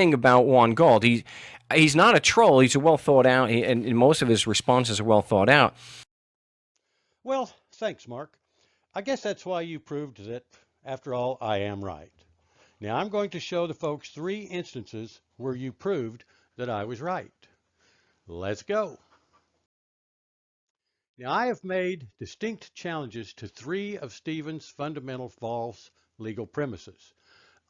thing about Juan Galt. He's not a troll. He's a well thought out, and most of his responses are well thought out. Well, thanks, Mark. I guess that's why you proved that, after all, I am right. Now I'm going to show the folks 3 instances where you proved that I was right. Let's go. Now I have made distinct challenges to 3 of Stephen's fundamental false legal premises.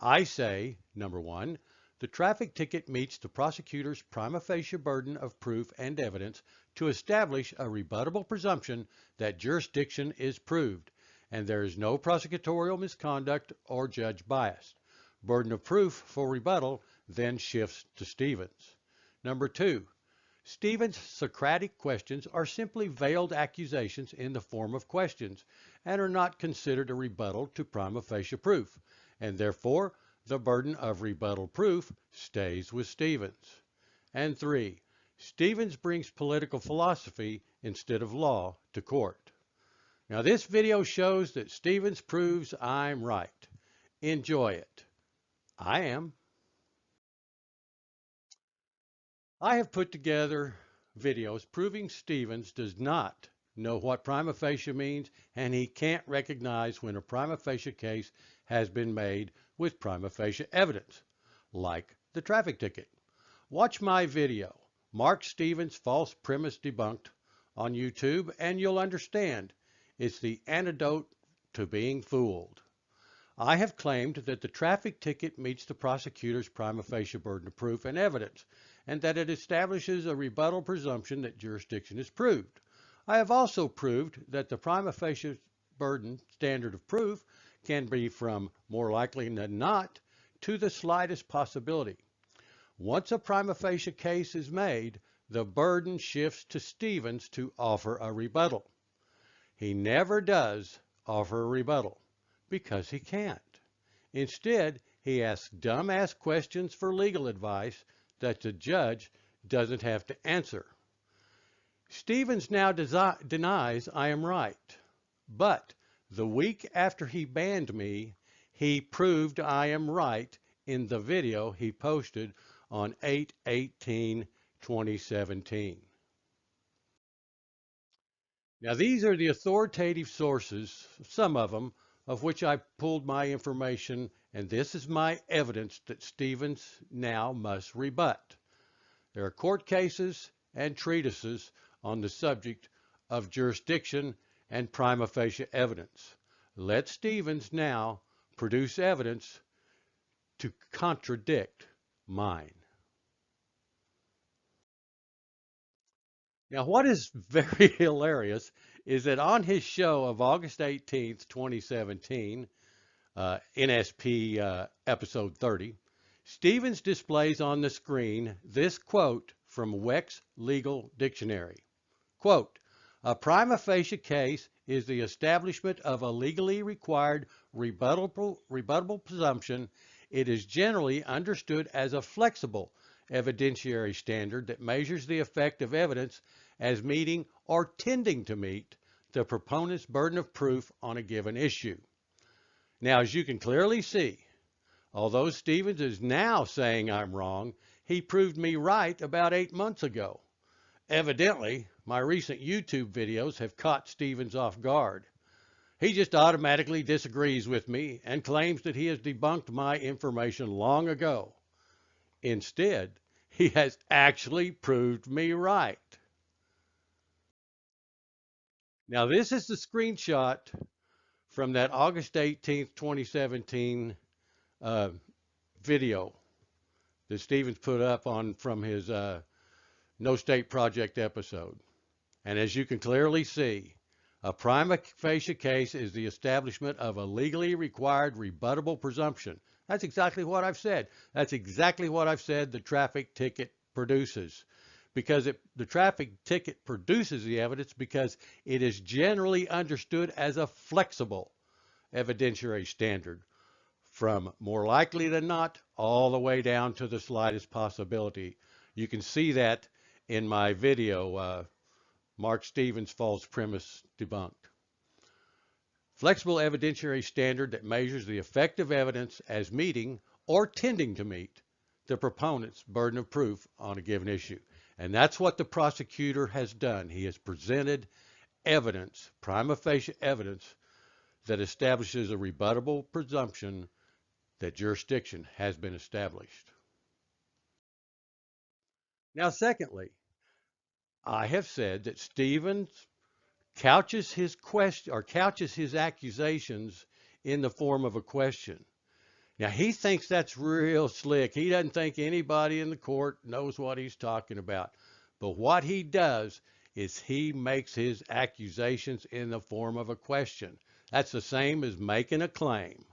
I say, number 1, the traffic ticket meets the prosecutor's prima facie burden of proof and evidence to establish a rebuttable presumption that jurisdiction is proved, and there is no prosecutorial misconduct or judge bias. Burden of proof for rebuttal then shifts to Stevens. Number 2, Stevens' Socratic questions are simply veiled accusations in the form of questions and are not considered a rebuttal to prima facie proof, and therefore the burden of rebuttal proof stays with Stevens. And 3, Stevens brings political philosophy instead of law to court. Now this video shows that Stevens proves I'm right. Enjoy it. I am. I have put together videos proving Stevens does not know what prima facie means, and he can't recognize when a prima facie case has been made with prima facie evidence, like the traffic ticket. Watch my video, Mark Stevens' False Premise Debunked, on YouTube, and you'll understand. It's the antidote to being fooled. I have claimed that the traffic ticket meets the prosecutor's prima facie burden of proof and evidence, and that it establishes a rebuttal presumption that jurisdiction is proved. I have also proved that the prima facie burden standard of proof can be from more likely than not to the slightest possibility. Once a prima facie case is made, the burden shifts to Stevens to offer a rebuttal. He never does offer a rebuttal because he can't. Instead, he asks dumbass questions for legal advice that the judge doesn't have to answer. Stevens now denies I am right, but the week after he banned me, he proved I am right in the video he posted on 8/18/2017. Now these are the authoritative sources, some of them, of which I pulled my information, and this is my evidence that Stevens now must rebut. There are court cases and treatises on the subject of jurisdiction and prima facie evidence. Let Stevens now produce evidence to contradict mine. Now, what is very hilarious is that on his show of August 18th, 2017, NSP episode 30, Stevens displays on the screen this quote from Weck's Legal Dictionary. Quote, a prima facie case is the establishment of a legally required rebuttable presumption. It is generally understood as a flexible evidentiary standard that measures the effect of evidence as meeting or tending to meet the proponent's burden of proof on a given issue. Now, as you can clearly see, although Stevens is now saying I'm wrong, he proved me right about 8 months ago. Evidently, my recent YouTube videos have caught Stevens off guard. He just automatically disagrees with me and claims that he has debunked my information long ago. Instead, he has actually proved me right. Now, this is the screenshot from that August 18th, 2017 video that Stevens put up from his No State Project episode. And as you can clearly see, a prima facie case is the establishment of a legally required rebuttable presumption. That's exactly what I've said. That's exactly what I've said the traffic ticket produces. Because the traffic ticket produces the evidence because it is generally understood as a flexible evidentiary standard, from more likely than not all the way down to the slightest possibility. You can see that in my video, Mark Stevens' False Premise Debunked. Flexible evidentiary standard that measures the effect of evidence as meeting or tending to meet the proponent's burden of proof on a given issue. And that's what the prosecutor has done. He has presented evidence, prima facie evidence, that establishes a rebuttable presumption that jurisdiction has been established. Now, secondly, I have said that Stevens couches his accusations in the form of a question. Now, he thinks that's real slick. He doesn't think anybody in the court knows what he's talking about. But what he does is he makes his accusations in the form of a question. That's the same as making a claim.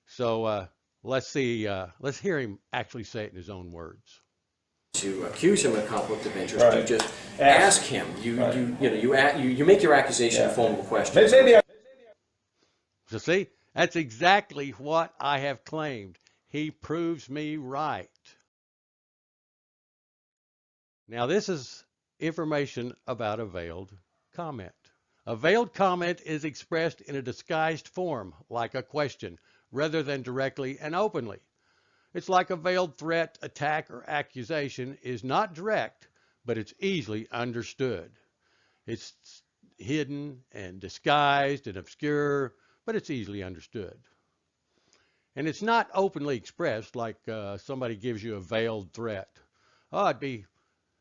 So let's hear him actually say it in his own words. To accuse him of conflict of interest, right. You just ask him. You make your accusation in the form of a question. So see, that's exactly what I have claimed. He proves me right. Now, this is information about a veiled comment. A veiled comment is expressed in a disguised form, like a question, rather than directly and openly. It's like a veiled threat, attack, or accusation is not direct, but it's easily understood. It's hidden and disguised and obscure, but it's easily understood. And it's not openly expressed like somebody gives you a veiled threat. Oh, it'd be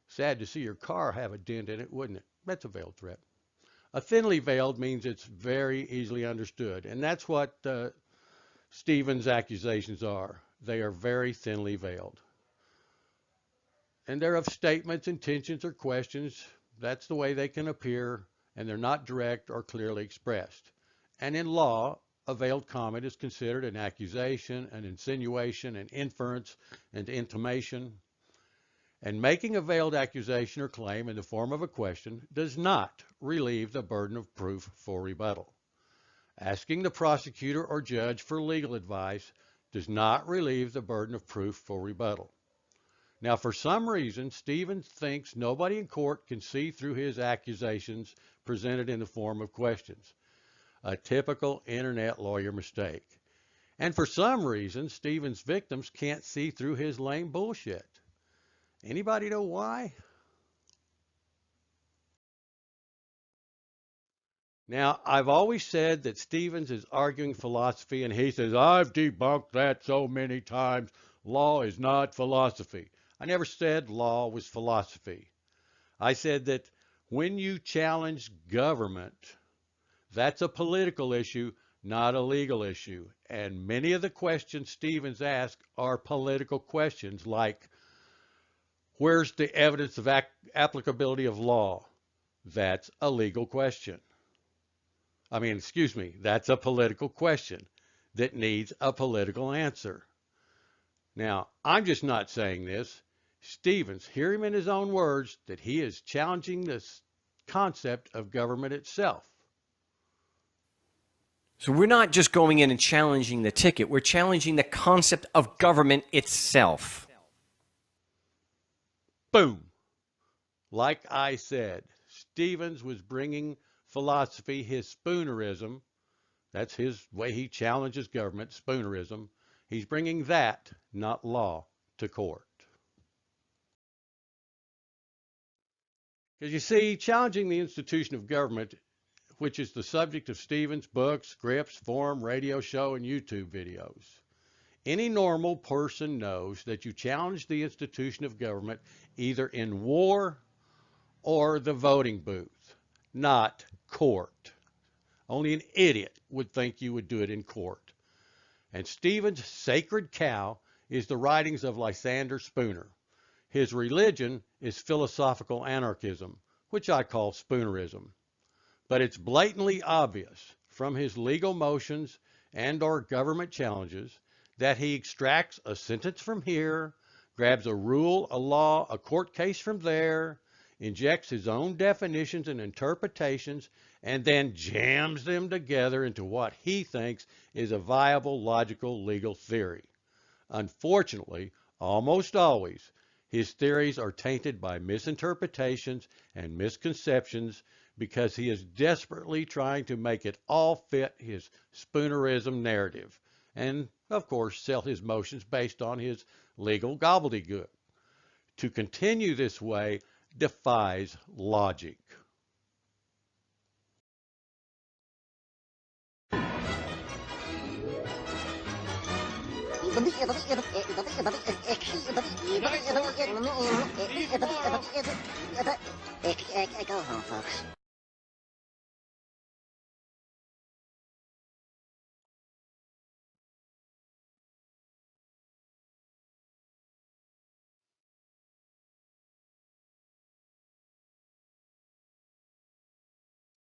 sad to see your car have a dent in it, wouldn't it? That's a veiled threat. A thinly veiled means it's very easily understood, and that's what Stevens' accusations are. They are very thinly veiled. And they're of statements, intentions, or questions. That's the way they can appear, and they're not direct or clearly expressed. And in law, a veiled comment is considered an accusation, an insinuation, an inference, an intimation. And making a veiled accusation or claim in the form of a question does not relieve the burden of proof for rebuttal. Asking the prosecutor or judge for legal advice does not relieve the burden of proof for rebuttal. Now, for some reason, Stevens thinks nobody in court can see through his accusations presented in the form of questions. A typical internet lawyer mistake. And for some reason, Stevens' victims can't see through his lame bullshit. Anybody know why? Now, I've always said that Stevens is arguing philosophy, and he says, I've debunked that so many times. Law is not philosophy. I never said law was philosophy. I said that when you challenge government, that's a political issue, not a legal issue. And many of the questions Stevens asks are political questions, like, where's the evidence of applicability of law? That's a legal question. That's a political question that needs a political answer. Now, I'm just not saying this. Stevens, hear him in his own words, that he is challenging this concept of government itself. So we're not just going in and challenging the ticket. We're challenging the concept of government itself. Boom. Like I said, Stevens was bringing philosophy, his Spoonerism. That's his way he challenges government, Spoonerism. He's bringing that, not law, to court. Because you see, challenging the institution of government, which is the subject of Stevens' books, scripts, forum, radio show, and YouTube videos. Any normal person knows that you challenge the institution of government either in war or the voting booth, not court. Only an idiot would think you would do it in court. And Stevens' sacred cow is the writings of Lysander Spooner. His religion is philosophical anarchism, which I call Spoonerism. But it's blatantly obvious from his legal motions and/or government challenges that he extracts a sentence from here, grabs a rule, a law, a court case from there, injects his own definitions and interpretations, and then jams them together into what he thinks is a viable, logical, legal theory. Unfortunately, almost always, his theories are tainted by misinterpretations and misconceptions because he is desperately trying to make it all fit his Spoonerism narrative. And, of course, sell his motions based on his legal gobbledygook. To continue this way defies logic.